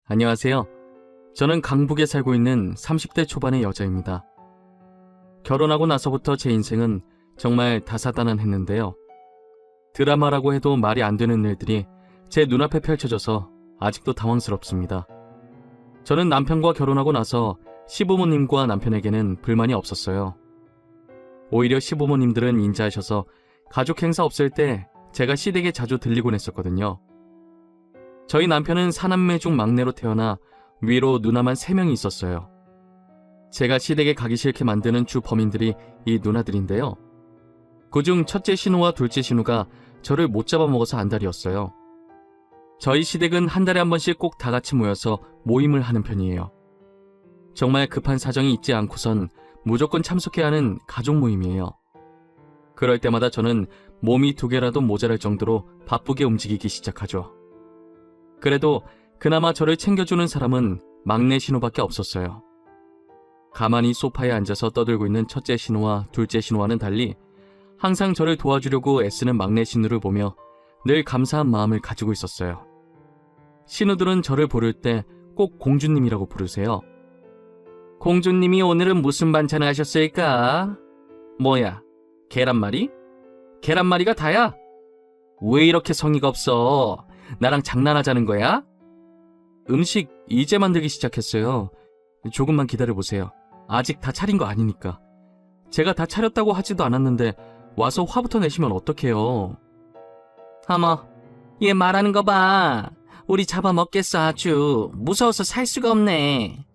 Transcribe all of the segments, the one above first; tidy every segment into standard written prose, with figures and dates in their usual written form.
안녕하세요. 저는 강북에 살고 있는 30대 초반의 여자입니다. 결혼하고 나서부터 제 인생은 정말 다사다난했는데요. 드라마라고 해도 말이 안 되는 일들이 제 눈앞에 펼쳐져서 아직도 당황스럽습니다. 저는 남편과 결혼하고 나서 시부모님과 남편에게는 불만이 없었어요. 오히려 시부모님들은 인자하셔서 가족 행사 없을 때 제가 시댁에 자주 들리곤 했었거든요. 저희 남편은 4남매 중 막내로 태어나 위로 누나만 3명이 있었어요. 제가 시댁에 가기 싫게 만드는 주 범인들이 이 누나들인데요. 그중 첫째 신우와 둘째 신우가 저를 못 잡아먹어서 안달이었어요. 저희 시댁은 한 달에 한 번씩 꼭 다 같이 모여서 모임을 하는 편이에요. 정말 급한 사정이 있지 않고선 무조건 참석해야 하는 가족 모임이에요. 그럴 때마다 저는 몸이 2개라도 모자랄 정도로 바쁘게 움직이기 시작하죠. 그래도 그나마 저를 챙겨주는 사람은 막내 신우밖에 없었어요. 가만히 소파에 앉아서 떠들고 있는 첫째 신우와 둘째 신우와는 달리 항상 저를 도와주려고 애쓰는 막내 신우를 보며 늘 감사한 마음을 가지고 있었어요. 신우들은 저를 부를 때 꼭 공주님이라고 부르세요. 공주님이 오늘은 무슨 반찬을 하셨을까? 뭐야, 계란말이? 계란말이가 다야? 왜 이렇게 성의가 없어? 나랑 장난하자는 거야? 음식 이제 만들기 시작했어요. 조금만 기다려보세요. 아직 다 차린 거 아니니까. 제가 다 차렸다고 하지도 않았는데 와서 화부터 내시면 어떡해요. 어머, 얘 말하는 거 봐. 우리 잡아먹겠어 아주. 무서워서 살 수가 없네.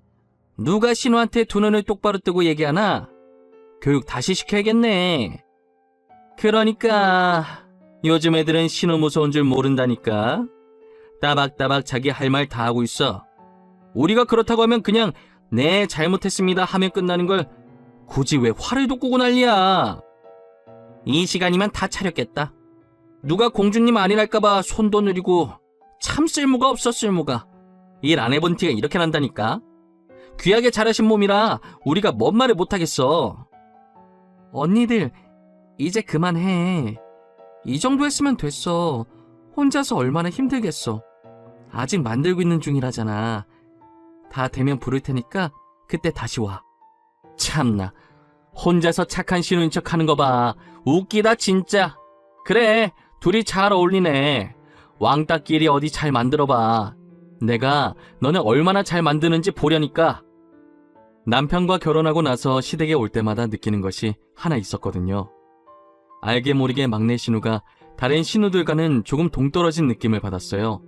누가 신우한테 두 눈을 똑바로 뜨고 얘기하나? 교육 다시 시켜야겠네. 그러니까 요즘 애들은 신우 무서운 줄 모른다니까. 따박따박 자기 할 말 다 하고 있어. 우리가 그렇다고 하면 그냥 네 잘못했습니다 하면 끝나는 걸 굳이 왜 화를 돋구고 난리야. 이 시간이면 다 차렸겠다. 누가 공주님 아니랄까봐 손도 느리고 참 쓸모가 없어 쓸모가. 일 안 해본 티가 이렇게 난다니까. 귀하게 자라신 몸이라 우리가 뭔 말을 못하겠어. 언니들 이제 그만해. 이 정도 했으면 됐어. 혼자서 얼마나 힘들겠어. 아직 만들고 있는 중이라잖아. 다 되면 부를 테니까 그때 다시 와. 참나, 혼자서 착한 신우인 척 하는 거 봐. 웃기다 진짜. 그래, 둘이 잘 어울리네. 왕따끼리 어디 잘 만들어봐. 내가 너네 얼마나 잘 만드는지 보려니까. 남편과 결혼하고 나서 시댁에 올 때마다 느끼는 것이 하나 있었거든요. 알게 모르게 막내 신우가 다른 신우들과는 조금 동떨어진 느낌을 받았어요.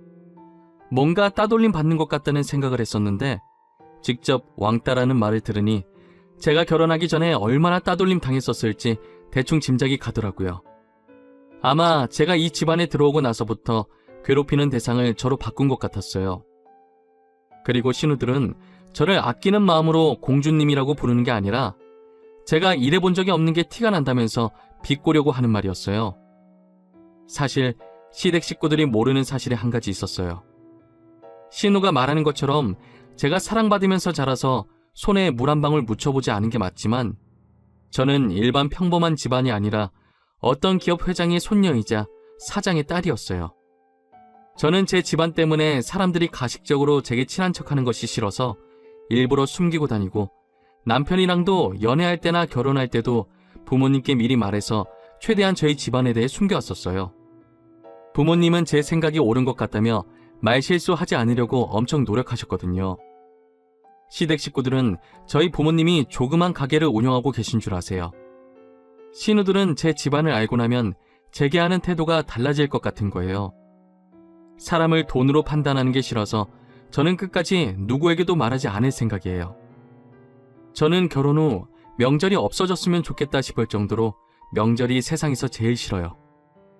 뭔가 따돌림 받는 것 같다는 생각을 했었는데 직접 왕따라는 말을 들으니 제가 결혼하기 전에 얼마나 따돌림 당했었을지 대충 짐작이 가더라고요. 아마 제가 이 집안에 들어오고 나서부터 괴롭히는 대상을 저로 바꾼 것 같았어요. 그리고 신우들은 저를 아끼는 마음으로 공주님이라고 부르는 게 아니라 제가 일해본 적이 없는 게 티가 난다면서 비꼬려고 하는 말이었어요. 사실 시댁 식구들이 모르는 사실이 한 가지 있었어요. 신우가 말하는 것처럼 제가 사랑받으면서 자라서 손에 물 한 방울 묻혀보지 않은 게 맞지만 저는 일반 평범한 집안이 아니라 어떤 기업 회장의 손녀이자 사장의 딸이었어요. 저는 제 집안 때문에 사람들이 가식적으로 제게 친한 척하는 것이 싫어서 일부러 숨기고 다니고 남편이랑도 연애할 때나 결혼할 때도 부모님께 미리 말해서 최대한 저희 집안에 대해 숨겨왔었어요. 부모님은 제 생각이 옳은 것 같다며 말실수하지 않으려고 엄청 노력하셨거든요. 시댁 식구들은 저희 부모님이 조그만 가게를 운영하고 계신 줄 아세요. 신우들은 제 집안을 알고 나면 제게 하는 태도가 달라질 것 같은 거예요. 사람을 돈으로 판단하는 게 싫어서 저는 끝까지 누구에게도 말하지 않을 생각이에요. 저는 결혼 후 명절이 없어졌으면 좋겠다 싶을 정도로 명절이 세상에서 제일 싫어요.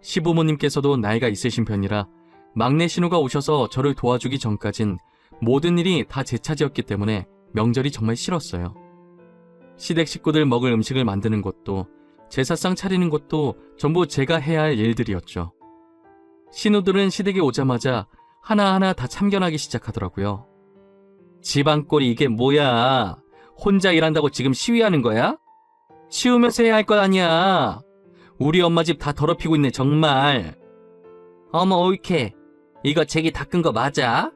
시부모님께서도 나이가 있으신 편이라 막내 신우가 오셔서 저를 도와주기 전까진 모든 일이 다 제 차지였기 때문에 명절이 정말 싫었어요. 시댁 식구들 먹을 음식을 만드는 것도 제사상 차리는 것도 전부 제가 해야 할 일들이었죠. 신우들은 시댁에 오자마자 하나하나 다 참견하기 시작하더라고요. 집안 꼴이 이게 뭐야? 혼자 일한다고 지금 시위하는 거야? 치우면서 해야 할 것 아니야. 우리 엄마 집 다 더럽히고 있네 정말. 어머 옳게. 이거 제기 닦은 거 맞아?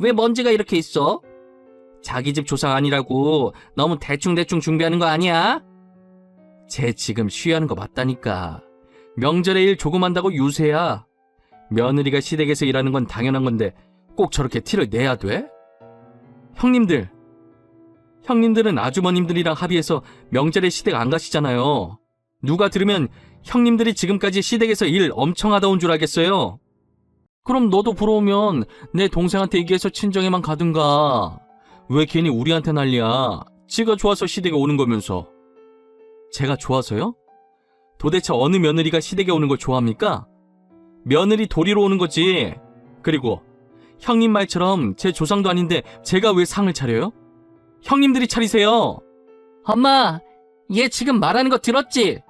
왜 먼지가 이렇게 있어? 자기 집 조상 아니라고 너무 대충대충 준비하는 거 아니야? 쟤 지금 쉬하는 거 맞다니까. 명절에 일 조금 한다고 유세야. 며느리가 시댁에서 일하는 건 당연한 건데 꼭 저렇게 티를 내야 돼? 형님들은 아주머님들이랑 합의해서 명절에 시댁 안 가시잖아요. 누가 들으면 형님들이 지금까지 시댁에서 일 엄청 하다 온 줄 알겠어요. 그럼 너도 부러우면 내 동생한테 얘기해서 친정에만 가든가. 왜 괜히 우리한테 난리야? 지가 좋아서 시댁에 오는 거면서. 제가 좋아서요? 도대체 어느 며느리가 시댁에 오는 걸 좋아합니까? 며느리 도리로 오는 거지. 그리고 형님 말처럼 제 조상도 아닌데 제가 왜 상을 차려요? 형님들이 차리세요. 엄마, 얘 지금 말하는 거 들었지?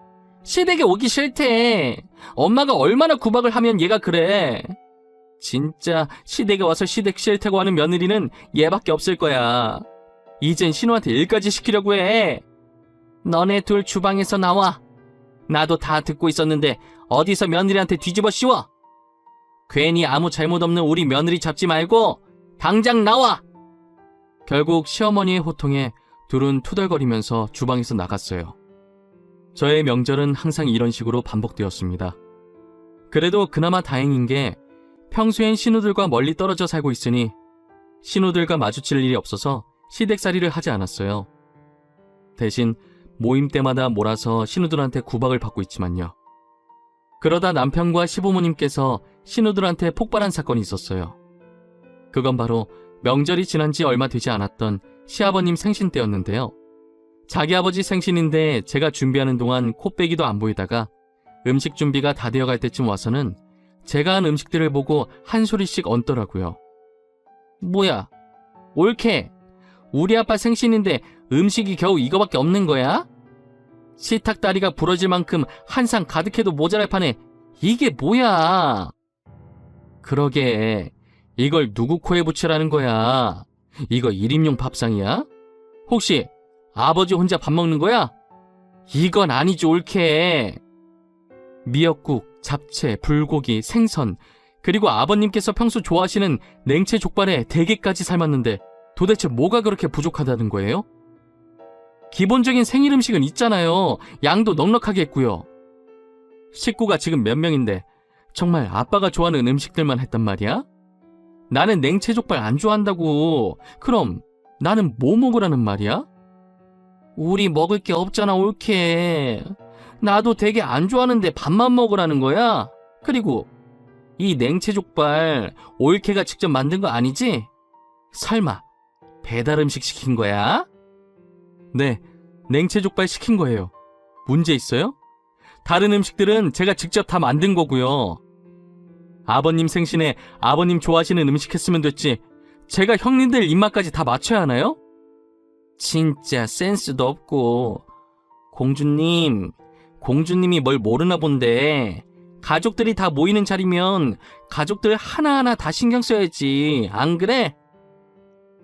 시댁에 오기 싫대. 엄마가 얼마나 구박을 하면 얘가 그래. 진짜 시댁에 와서 시댁 싫다고 하는 며느리는 얘밖에 없을 거야. 이젠 신우한테 일까지 시키려고 해. 너네 둘 주방에서 나와. 나도 다 듣고 있었는데 어디서 며느리한테 뒤집어 씌워. 괜히 아무 잘못 없는 우리 며느리 잡지 말고 당장 나와. 결국 시어머니의 호통에 둘은 투덜거리면서 주방에서 나갔어요. 저의 명절은 항상 이런 식으로 반복되었습니다. 그래도 그나마 다행인 게 평소엔 신우들과 멀리 떨어져 살고 있으니 신우들과 마주칠 일이 없어서 시댁살이를 하지 않았어요. 대신 모임 때마다 몰아서 신우들한테 구박을 받고 있지만요. 그러다 남편과 시부모님께서 신우들한테 폭발한 사건이 있었어요. 그건 바로 명절이 지난 지 얼마 되지 않았던 시아버님 생신 때였는데요. 자기 아버지 생신인데 제가 준비하는 동안 코빼기도 안 보이다가 음식 준비가 다 되어갈 때쯤 와서는 제가 한 음식들을 보고 한 소리씩 얹더라고요. 뭐야, 옳게 우리 아빠 생신인데 음식이 겨우 이거밖에 없는 거야? 식탁다리가 부러질 만큼 한 상 가득해도 모자랄 판에 이게 뭐야? 그러게, 이걸 누구 코에 붙이라는 거야? 이거 1인용 밥상이야? 혹시 아버지 혼자 밥 먹는 거야? 이건 아니지, 옳게. 미역국, 잡채, 불고기, 생선, 그리고 아버님께서 평소 좋아하시는 냉채 족발에 대게까지 삶았는데 도대체 뭐가 그렇게 부족하다는 거예요? 기본적인 생일 음식은 있잖아요. 양도 넉넉하게 했고요. 식구가 지금 몇 명인데 정말 아빠가 좋아하는 음식들만 했단 말이야? 나는 냉채 족발 안 좋아한다고. 그럼 나는 뭐 먹으라는 말이야? 우리 먹을 게 없잖아, 옳게. 나도 되게 안 좋아하는데 밥만 먹으라는 거야? 그리고 이 냉채 족발 옳게가 직접 만든 거 아니지? 설마 배달 음식 시킨 거야? 네, 냉채 족발 시킨 거예요. 문제 있어요? 다른 음식들은 제가 직접 다 만든 거고요. 아버님 생신에 아버님 좋아하시는 음식 했으면 됐지. 제가 형님들 입맛까지 다 맞춰야 하나요? 진짜 센스도 없고. 공주님이 뭘 모르나 본데. 가족들이 다 모이는 자리면 가족들 하나하나 다 신경 써야지. 안 그래?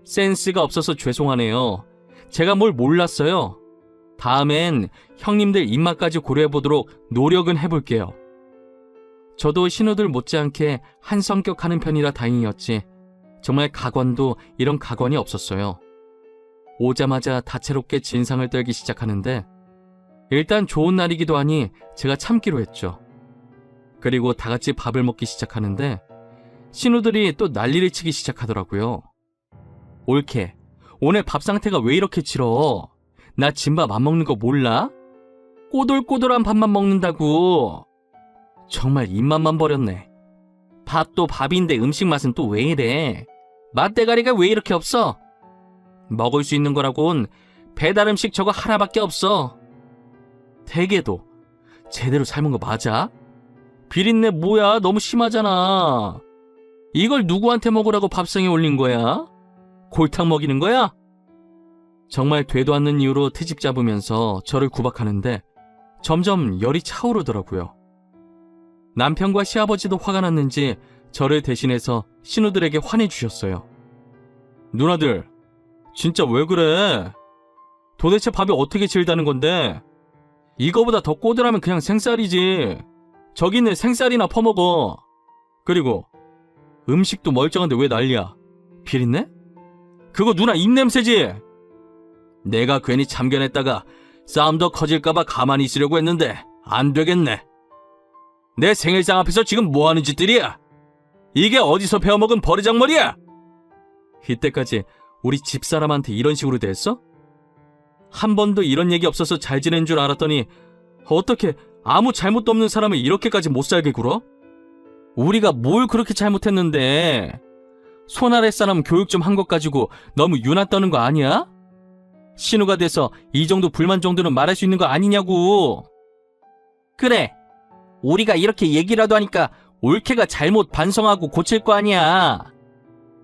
센스가 없어서 죄송하네요. 제가 뭘 몰랐어요. 다음엔 형님들 입맛까지 고려해보도록 노력은 해볼게요. 저도 신우들 못지않게 한성격하는 편이라 다행이었지. 정말 가관도 이런 가관이 없었어요. 오자마자 다채롭게 진상을 떨기 시작하는데 일단 좋은 날이기도 하니 제가 참기로 했죠. 그리고 다 같이 밥을 먹기 시작하는데 신우들이 또 난리를 치기 시작하더라고요. 옳게, 오늘 밥 상태가 왜 이렇게 치러? 나 진밥 안 먹는 거 몰라? 꼬들꼬들한 밥만 먹는다고. 정말 입맛만 버렸네. 밥도 밥인데 음식 맛은 또 왜 이래? 맛대가리가 왜 이렇게 없어? 먹을 수 있는 거라곤 배달 음식 저거 하나밖에 없어. 대게도 제대로 삶은 거 맞아? 비린내 뭐야? 너무 심하잖아. 이걸 누구한테 먹으라고 밥상에 올린 거야? 골탕 먹이는 거야? 정말 되도 않는 이유로 트집 잡으면서 저를 구박하는데 점점 열이 차오르더라고요. 남편과 시아버지도 화가 났는지 저를 대신해서 신우들에게 화내주셨어요. 누나들, 진짜 왜 그래? 도대체 밥이 어떻게 질다는 건데? 이거보다 더 꼬들하면 그냥 생쌀이지. 저기 있는 생쌀이나 퍼먹어. 그리고 음식도 멀쩡한데 왜 난리야? 비린내? 그거 누나 입냄새지? 내가 괜히 참견했다가 싸움 더 커질까봐 가만히 있으려고 했는데 안 되겠네. 내 생일상 앞에서 지금 뭐하는 짓들이야? 이게 어디서 배워먹은 버르장머리야? 이때까지 우리 집사람한테 이런 식으로 대했어? 한 번도 이런 얘기 없어서 잘 지낸 줄 알았더니 어떻게 아무 잘못도 없는 사람을 이렇게까지 못살게 굴어? 우리가 뭘 그렇게 잘못했는데 손 아래 사람 교육 좀 한 것 가지고 너무 유나 떠는 거 아니야? 신우가 돼서 이 정도 불만 정도는 말할 수 있는 거 아니냐고. 그래, 우리가 이렇게 얘기라도 하니까 올케가 잘못 반성하고 고칠 거 아니야.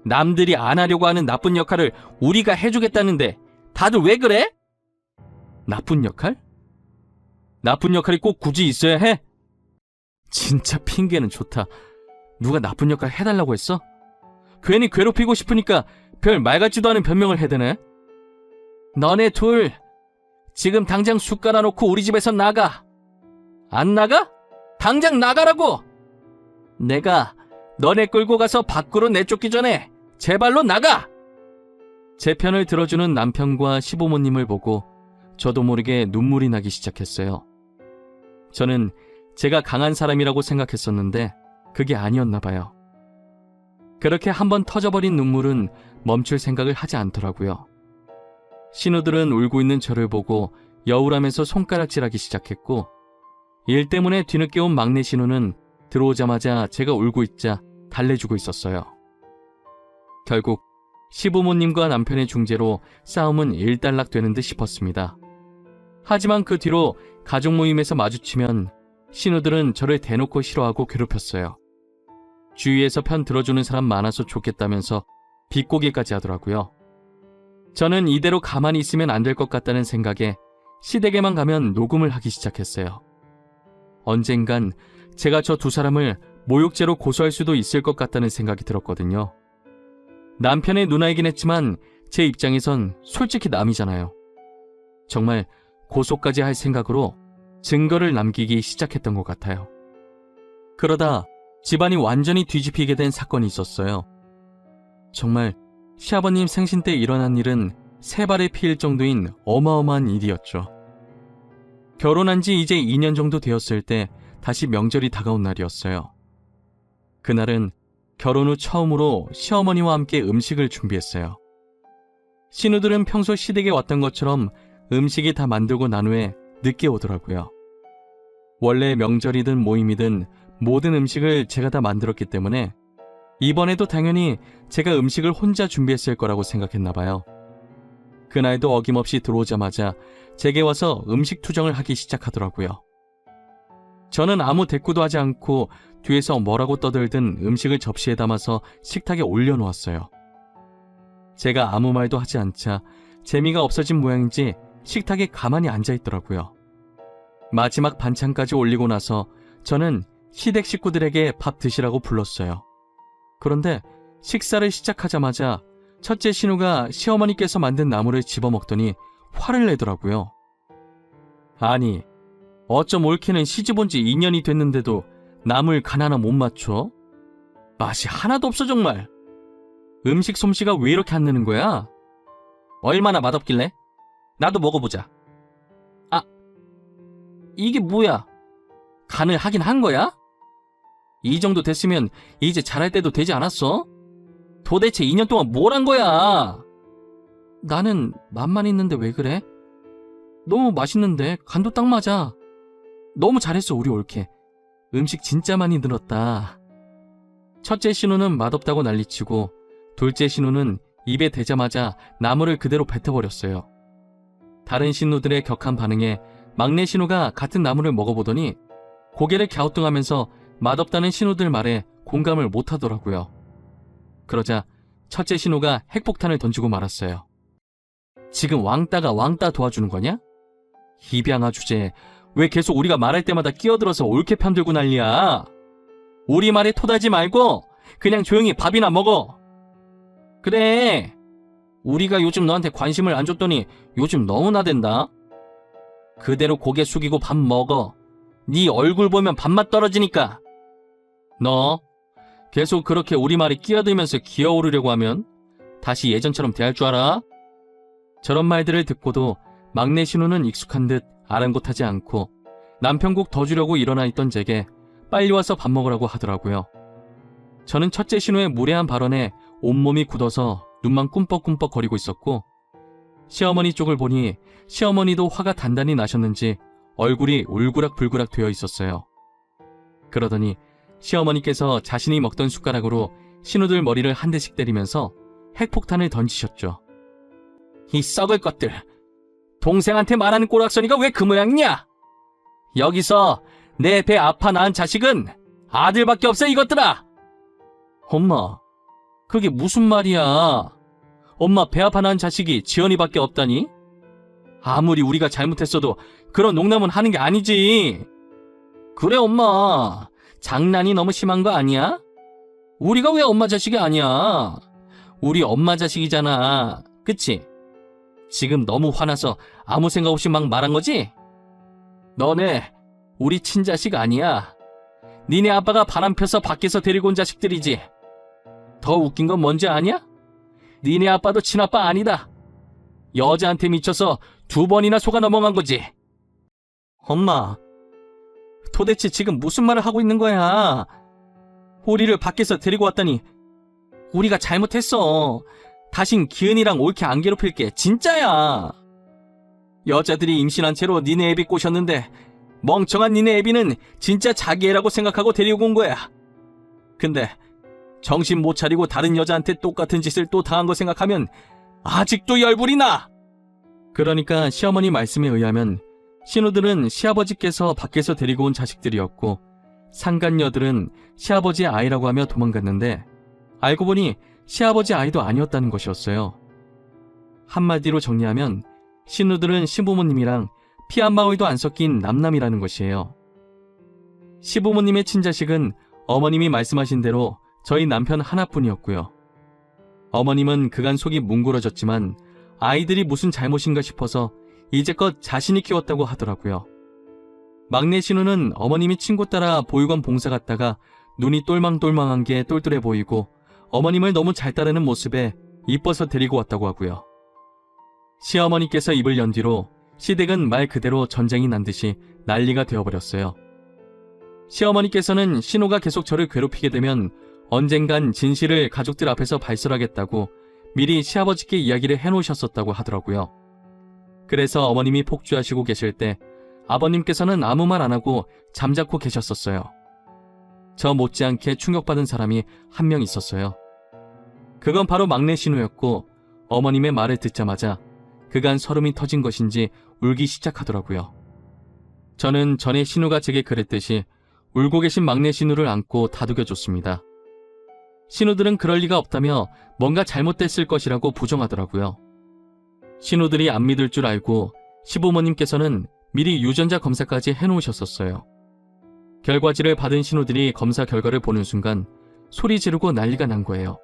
남들이 안 하려고 하는 나쁜 역할을 우리가 해주겠다는데 다들 왜 그래? 나쁜 역할? 나쁜 역할이 꼭 굳이 있어야 해? 진짜 핑계는 좋다. 누가 나쁜 역할 해달라고 했어? 괜히 괴롭히고 싶으니까 별 말 같지도 않은 변명을 해대네. 너네 둘 지금 당장 쑥 깔아놓고 우리 집에서 나가. 안 나가? 당장 나가라고! 내가 너네 끌고 가서 밖으로 내쫓기 전에 제발로 나가! 제 편을 들어주는 남편과 시부모님을 보고 저도 모르게 눈물이 나기 시작했어요. 저는 제가 강한 사람이라고 생각했었는데 그게 아니었나 봐요. 그렇게 한번 터져버린 눈물은 멈출 생각을 하지 않더라고요. 신우들은 울고 있는 저를 보고 여울하면서 손가락질하기 시작했고, 일 때문에 뒤늦게 온 막내 신우는 들어오자마자 제가 울고 있자 달래주고 있었어요. 결국 시부모님과 남편의 중재로 싸움은 일단락되는 듯 싶었습니다. 하지만 그 뒤로 가족 모임에서 마주치면 신우들은 저를 대놓고 싫어하고 괴롭혔어요. 주위에서 편 들어주는 사람 많아서 좋겠다면서 비꼬기까지 하더라고요. 저는 이대로 가만히 있으면 안 될 것 같다는 생각에 시댁에만 가면 녹음을 하기 시작했어요. 언젠간 제가 저 두 사람을 모욕죄로 고소할 수도 있을 것 같다는 생각이 들었거든요. 남편의 누나이긴 했지만 제 입장에선 솔직히 남이잖아요. 정말 고소까지 할 생각으로 증거를 남기기 시작했던 것 같아요. 그러다 집안이 완전히 뒤집히게 된 사건이 있었어요. 정말 시아버님 생신 때 일어난 일은 세 발의 피일 정도인 어마어마한 일이었죠. 결혼한 지 이제 2년 정도 되었을 때 다시 명절이 다가온 날이었어요. 그날은 결혼 후 처음으로 시어머니와 함께 음식을 준비했어요. 신우들은 평소 시댁에 왔던 것처럼 음식이 다 만들고 난 후에 늦게 오더라고요. 원래 명절이든 모임이든 모든 음식을 제가 다 만들었기 때문에 이번에도 당연히 제가 음식을 혼자 준비했을 거라고 생각했나 봐요. 그날도 어김없이 들어오자마자 제게 와서 음식 투정을 하기 시작하더라고요. 저는 아무 대꾸도 하지 않고 뒤에서 뭐라고 떠들든 음식을 접시에 담아서 식탁에 올려놓았어요. 제가 아무 말도 하지 않자 재미가 없어진 모양인지 식탁에 가만히 앉아있더라고요. 마지막 반찬까지 올리고 나서 저는 시댁 식구들에게 밥 드시라고 불렀어요. 그런데 식사를 시작하자마자 첫째 신우가 시어머니께서 만든 나물을 집어먹더니 화를 내더라고요. 아니, 어쩜 올케는 시집온 지 2년이 됐는데도 나물 간 하나 못 맞춰? 맛이 하나도 없어 정말. 음식 솜씨가 왜 이렇게 안 느는 거야? 얼마나 맛없길래? 나도 먹어보자. 아, 이게 뭐야? 간을 하긴 한 거야? 이 정도 됐으면 이제 잘할 때도 되지 않았어? 도대체 2년 동안 뭘 한 거야? 나는 맛만 있는데 왜 그래? 너무 맛있는데 간도 딱 맞아. 너무 잘했어 우리 올케. 음식 진짜 많이 늘었다. 첫째 신우는 맛없다고 난리치고 둘째 신우는 입에 대자마자 나물을 그대로 뱉어버렸어요. 다른 신우들의 격한 반응에 막내 신우가 같은 나물을 먹어보더니 고개를 갸우뚱하면서 맛없다는 신우들 말에 공감을 못하더라고요. 그러자 첫째 신우가 핵폭탄을 던지고 말았어요. 지금 왕따가 왕따 도와주는 거냐? 입양아 주제에 왜 계속 우리가 말할 때마다 끼어들어서 올케 편들고 난리야? 우리 말에 토달지 말고 그냥 조용히 밥이나 먹어. 그래, 우리가 요즘 너한테 관심을 안 줬더니 요즘 너무 나댄다. 그대로 고개 숙이고 밥 먹어. 네 얼굴 보면 밥맛 떨어지니까. 너 계속 그렇게 우리 말에 끼어들면서 기어오르려고 하면 다시 예전처럼 대할 줄 알아? 저런 말들을 듣고도 막내 신우는 익숙한 듯 아랑곳하지 않고 남편국 더 주려고 일어나 있던 제게 빨리 와서 밥 먹으라고 하더라고요. 저는 첫째 신우의 무례한 발언에 온몸이 굳어서 눈만 꿈뻑꿈뻑 거리고 있었고, 시어머니 쪽을 보니 시어머니도 화가 단단히 나셨는지 얼굴이 울그락불그락 되어 있었어요. 그러더니 시어머니께서 자신이 먹던 숟가락으로 신우들 머리를 한 대씩 때리면서 핵폭탄을 던지셨죠. 이 썩을 것들! 동생한테 말하는 꼬락서니가 왜 그 모양이냐? 여기서 내 배 아파 낳은 자식은 아들밖에 없어, 이것들아! 엄마, 그게 무슨 말이야? 엄마 배 아파 낳은 자식이 지연이밖에 없다니? 아무리 우리가 잘못했어도 그런 농담은 하는 게 아니지. 그래 엄마, 장난이 너무 심한 거 아니야? 우리가 왜 엄마 자식이 아니야? 우리 엄마 자식이잖아. 그치? 지금 너무 화나서 아무 생각 없이 막 말한 거지? 너네 우리 친자식 아니야. 니네 아빠가 바람 펴서 밖에서 데리고 온 자식들이지. 더 웃긴 건 뭔지 아냐? 니네 아빠도 친아빠 아니다. 여자한테 미쳐서 2번이나 속아 넘어간 거지. 엄마, 도대체 지금 무슨 말을 하고 있는 거야? 우리를 밖에서 데리고 왔다니 우리가 잘못했어. 다신 기은이랑 옳게 안 괴롭힐게. 진짜야. 여자들이 임신한 채로 니네 애비 꼬셨는데 멍청한 니네 애비는 진짜 자기 애라고 생각하고 데리고 온 거야. 근데 정신 못 차리고 다른 여자한테 똑같은 짓을 또 당한 거 생각하면 아직도 열불이 나. 그러니까 시어머니 말씀에 의하면 신우들은 시아버지께서 밖에서 데리고 온 자식들이었고, 상간녀들은 시아버지의 아이라고 하며 도망갔는데 알고 보니 시아버지 아이도 아니었다는 것이었어요. 한마디로 정리하면 신우들은 시부모님이랑 피 한 방울도 안 섞인 남남이라는 것이에요. 시부모님의 친자식은 어머님이 말씀하신 대로 저희 남편 하나뿐이었고요. 어머님은 그간 속이 뭉그러졌지만 아이들이 무슨 잘못인가 싶어서 이제껏 자신이 키웠다고 하더라고요. 막내 신우는 어머님이 친구 따라 보육원 봉사 갔다가 눈이 똘망똘망한 게 똘똘해 보이고 어머님을 너무 잘 따르는 모습에 이뻐서 데리고 왔다고 하고요. 시어머니께서 입을 연 뒤로 시댁은 말 그대로 전쟁이 난 듯이 난리가 되어버렸어요. 시어머니께서는 신우가 계속 저를 괴롭히게 되면 언젠간 진실을 가족들 앞에서 발설하겠다고 미리 시아버지께 이야기를 해놓으셨었다고 하더라고요. 그래서 어머님이 폭주하시고 계실 때 아버님께서는 아무 말 안 하고 잠자코 계셨었어요. 저 못지않게 충격받은 사람이 한 명 있었어요. 그건 바로 막내 신우였고, 어머님의 말을 듣자마자 그간 서름이 터진 것인지 울기 시작하더라고요. 저는 전에 신우가 제게 그랬듯이 울고 계신 막내 신우를 안고 다독여줬습니다. 신우들은 그럴 리가 없다며 뭔가 잘못됐을 것이라고 부정하더라고요. 신우들이 안 믿을 줄 알고 시부모님께서는 미리 유전자 검사까지 해놓으셨었어요. 결과지를 받은 신우들이 검사 결과를 보는 순간 소리 지르고 난리가 난 거예요.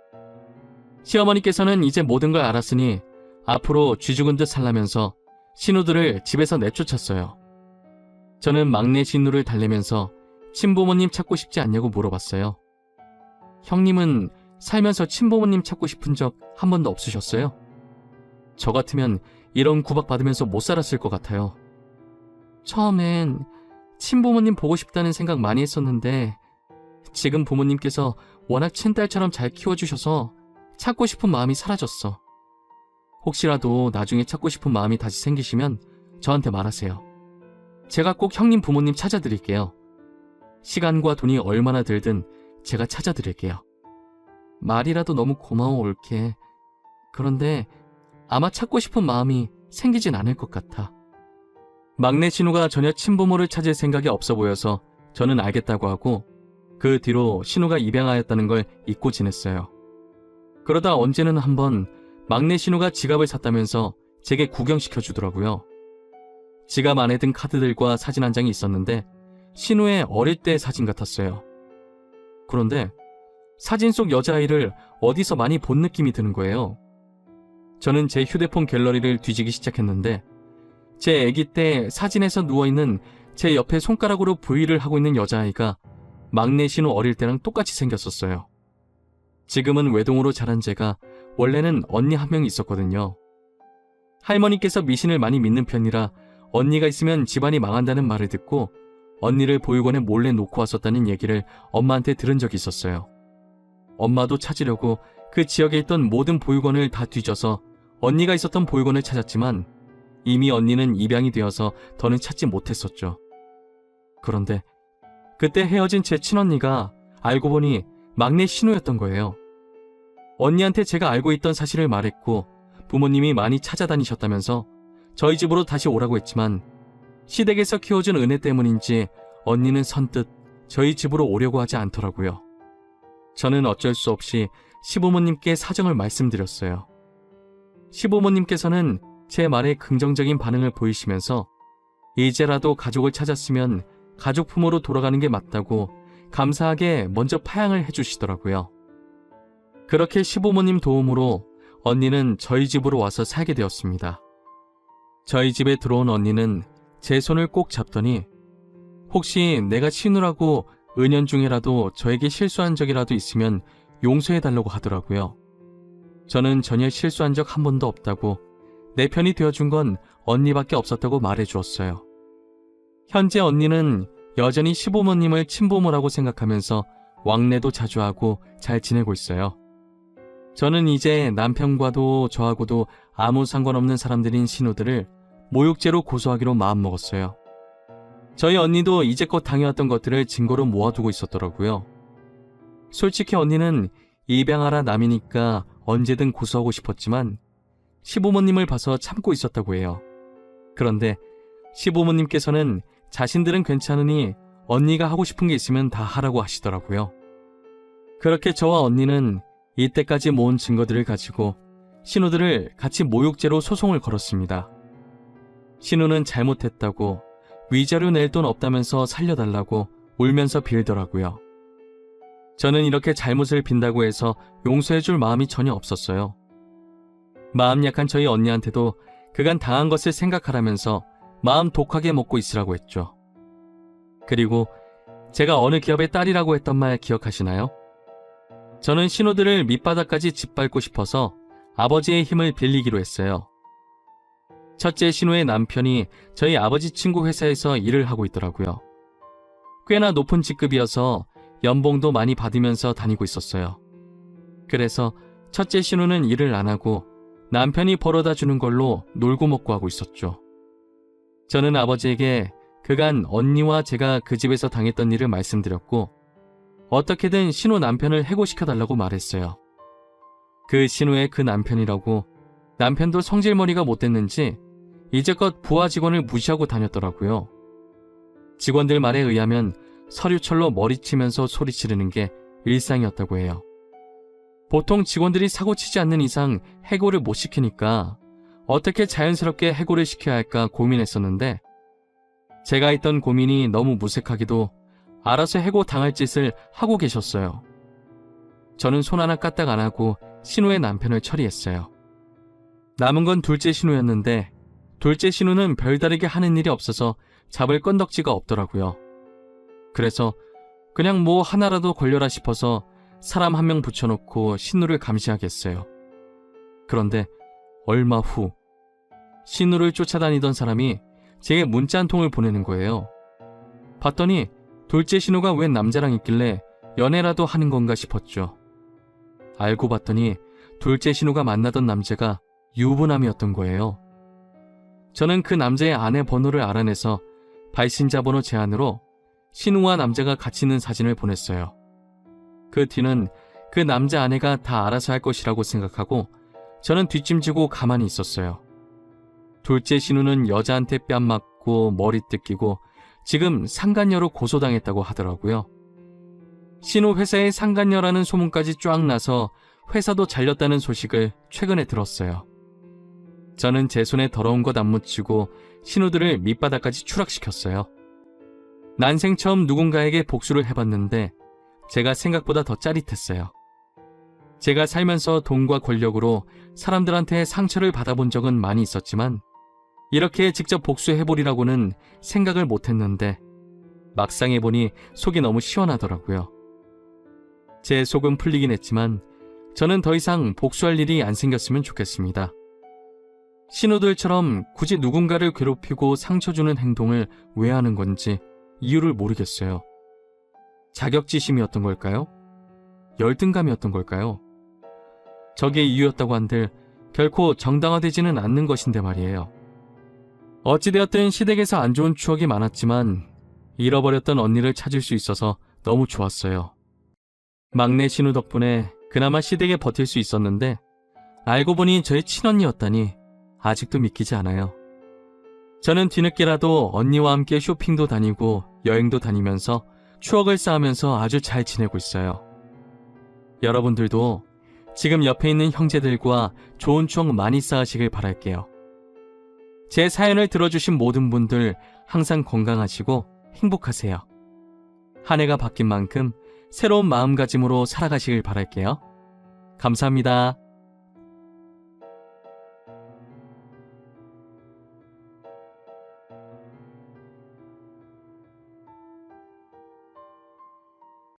시어머니께서는 이제 모든 걸 알았으니 앞으로 쥐 죽은 듯 살라면서 신우들을 집에서 내쫓았어요. 저는 막내 신우를 달래면서 친부모님 찾고 싶지 않냐고 물어봤어요. 형님은 살면서 친부모님 찾고 싶은 적 한 번도 없으셨어요? 저 같으면 이런 구박받으면서 못 살았을 것 같아요. 처음엔 친부모님 보고 싶다는 생각 많이 했었는데 지금 부모님께서 워낙 친딸처럼 잘 키워주셔서 찾고 싶은 마음이 사라졌어. 혹시라도 나중에 찾고 싶은 마음이 다시 생기시면 저한테 말하세요. 제가 꼭 형님 부모님 찾아드릴게요. 시간과 돈이 얼마나 들든 제가 찾아드릴게요. 말이라도 너무 고마워 올케. 그런데 아마 찾고 싶은 마음이 생기진 않을 것 같아. 막내 신우가 전혀 친부모를 찾을 생각이 없어 보여서 저는 알겠다고 하고 그 뒤로 신우가 입양하였다는 걸 잊고 지냈어요. 그러다 언제는 한번 막내 신우가 지갑을 샀다면서 제게 구경시켜 주더라고요. 지갑 안에 든 카드들과 사진 한 장이 있었는데 신우의 어릴 때 사진 같았어요. 그런데 사진 속 여자아이를 어디서 많이 본 느낌이 드는 거예요. 저는 제 휴대폰 갤러리를 뒤지기 시작했는데 제 아기 때 사진에서 누워있는 제 옆에 손가락으로 V를 하고 있는 여자아이가 막내 신우 어릴 때랑 똑같이 생겼었어요. 지금은 외동으로 자란 제가 원래는 언니 한 명 있었거든요. 할머니께서 미신을 많이 믿는 편이라 언니가 있으면 집안이 망한다는 말을 듣고 언니를 보육원에 몰래 놓고 왔었다는 얘기를 엄마한테 들은 적이 있었어요. 엄마도 찾으려고 그 지역에 있던 모든 보육원을 다 뒤져서 언니가 있었던 보육원을 찾았지만 이미 언니는 입양이 되어서 더는 찾지 못했었죠. 그런데 그때 헤어진 제 친언니가 알고 보니 막내 신우였던 거예요. 언니한테 제가 알고 있던 사실을 말했고 부모님이 많이 찾아다니셨다면서 저희 집으로 다시 오라고 했지만 시댁에서 키워준 은혜 때문인지 언니는 선뜻 저희 집으로 오려고 하지 않더라고요. 저는 어쩔 수 없이 시부모님께 사정을 말씀드렸어요. 시부모님께서는 제 말에 긍정적인 반응을 보이시면서 이제라도 가족을 찾았으면 가족 품으로 돌아가는 게 맞다고 감사하게 먼저 파양을 해주시더라고요. 그렇게 시부모님 도움으로 언니는 저희 집으로 와서 살게 되었습니다. 저희 집에 들어온 언니는 제 손을 꼭 잡더니 혹시 내가 신우라고 은연중에라도 저에게 실수한 적이라도 있으면 용서해달라고 하더라고요. 저는 전혀 실수한 적 한 번도 없다고 내 편이 되어준 건 언니밖에 없었다고 말해주었어요. 현재 언니는 여전히 시부모님을 친부모라고 생각하면서 왕래도 자주 하고 잘 지내고 있어요. 저는 이제 남편과도 저하고도 아무 상관없는 사람들인 신우들을 모욕죄로 고소하기로 마음먹었어요. 저희 언니도 이제껏 당해왔던 것들을 증거로 모아두고 있었더라고요. 솔직히 언니는 입양하라 남이니까 언제든 고소하고 싶었지만 시부모님을 봐서 참고 있었다고 해요. 그런데 시부모님께서는 자신들은 괜찮으니 언니가 하고 싶은 게 있으면 다 하라고 하시더라고요. 그렇게 저와 언니는 이때까지 모은 증거들을 가지고 신우들을 같이 모욕죄로 소송을 걸었습니다. 신우는 잘못했다고 위자료 낼 돈 없다면서 살려달라고 울면서 빌더라고요. 저는 이렇게 잘못을 빈다고 해서 용서해줄 마음이 전혀 없었어요. 마음 약한 저희 언니한테도 그간 당한 것을 생각하라면서 마음 독하게 먹고 있으라고 했죠. 그리고 제가 어느 기업의 딸이라고 했던 말 기억하시나요? 저는 신우들을 밑바닥까지 짓밟고 싶어서 아버지의 힘을 빌리기로 했어요. 첫째 신우의 남편이 저희 아버지 친구 회사에서 일을 하고 있더라고요. 꽤나 높은 직급이어서 연봉도 많이 받으면서 다니고 있었어요. 그래서 첫째 신우는 일을 안 하고 남편이 벌어다 주는 걸로 놀고 먹고 하고 있었죠. 저는 아버지에게 그간 언니와 제가 그 집에서 당했던 일을 말씀드렸고 어떻게든 신우 남편을 해고시켜달라고 말했어요. 그 신우의 그 남편이라고 남편도 성질머리가 못됐는지 이제껏 부하 직원을 무시하고 다녔더라고요. 직원들 말에 의하면 서류철로 머리치면서 소리치르는 게 일상이었다고 해요. 보통 직원들이 사고치지 않는 이상 해고를 못 시키니까 어떻게 자연스럽게 해고를 시켜야 할까 고민했었는데 제가 했던 고민이 너무 무색하기도 알아서 해고 당할 짓을 하고 계셨어요. 저는 손 하나 까딱 안 하고 신우의 남편을 처리했어요. 남은 건 둘째 신우였는데 둘째 신우는 별다르게 하는 일이 없어서 잡을 건덕지가 없더라고요. 그래서 그냥 뭐 하나라도 걸려라 싶어서 사람 한 명 붙여놓고 신우를 감시하겠어요. 그런데 얼마 후 신우를 쫓아다니던 사람이 제게 문자 한 통을 보내는 거예요. 봤더니 둘째 신우가 웬 남자랑 있길래 연애라도 하는 건가 싶었죠. 알고 봤더니 둘째 신우가 만나던 남자가 유부남이었던 거예요. 저는 그 남자의 아내 번호를 알아내서 발신자 번호 제안으로 신우와 남자가 같이 있는 사진을 보냈어요. 그 뒤는 그 남자 아내가 다 알아서 할 것이라고 생각하고 저는 뒷짐지고 가만히 있었어요. 둘째 신우는 여자한테 뺨 맞고 머리 뜯기고 지금 상간녀로 고소당했다고 하더라고요. 신우 회사에 상간녀라는 소문까지 쫙 나서 회사도 잘렸다는 소식을 최근에 들었어요. 저는 제 손에 더러운 것 안 묻히고 신우들을 밑바닥까지 추락시켰어요. 난생 처음 누군가에게 복수를 해봤는데 제가 생각보다 더 짜릿했어요. 제가 살면서 돈과 권력으로 사람들한테 상처를 받아본 적은 많이 있었지만 이렇게 직접 복수해보리라고는 생각을 못했는데 막상 해보니 속이 너무 시원하더라고요. 제 속은 풀리긴 했지만 저는 더 이상 복수할 일이 안 생겼으면 좋겠습니다. 신우들처럼 굳이 누군가를 괴롭히고 상처 주는 행동을 왜 하는 건지 이유를 모르겠어요. 자격지심이었던 걸까요? 열등감이었던 걸까요? 저게 이유였다고 한들 결코 정당화되지는 않는 것인데 말이에요. 어찌되었든 시댁에서 안 좋은 추억이 많았지만 잃어버렸던 언니를 찾을 수 있어서 너무 좋았어요. 막내 신우 덕분에 그나마 시댁에 버틸 수 있었는데 알고 보니 저의 친언니였다니 아직도 믿기지 않아요. 저는 뒤늦게라도 언니와 함께 쇼핑도 다니고 여행도 다니면서 추억을 쌓으면서 아주 잘 지내고 있어요. 여러분들도 지금 옆에 있는 형제들과 좋은 추억 많이 쌓으시길 바랄게요. 제 사연을 들어주신 모든 분들 항상 건강하시고 행복하세요. 한 해가 바뀐 만큼 새로운 마음가짐으로 살아가시길 바랄게요. 감사합니다.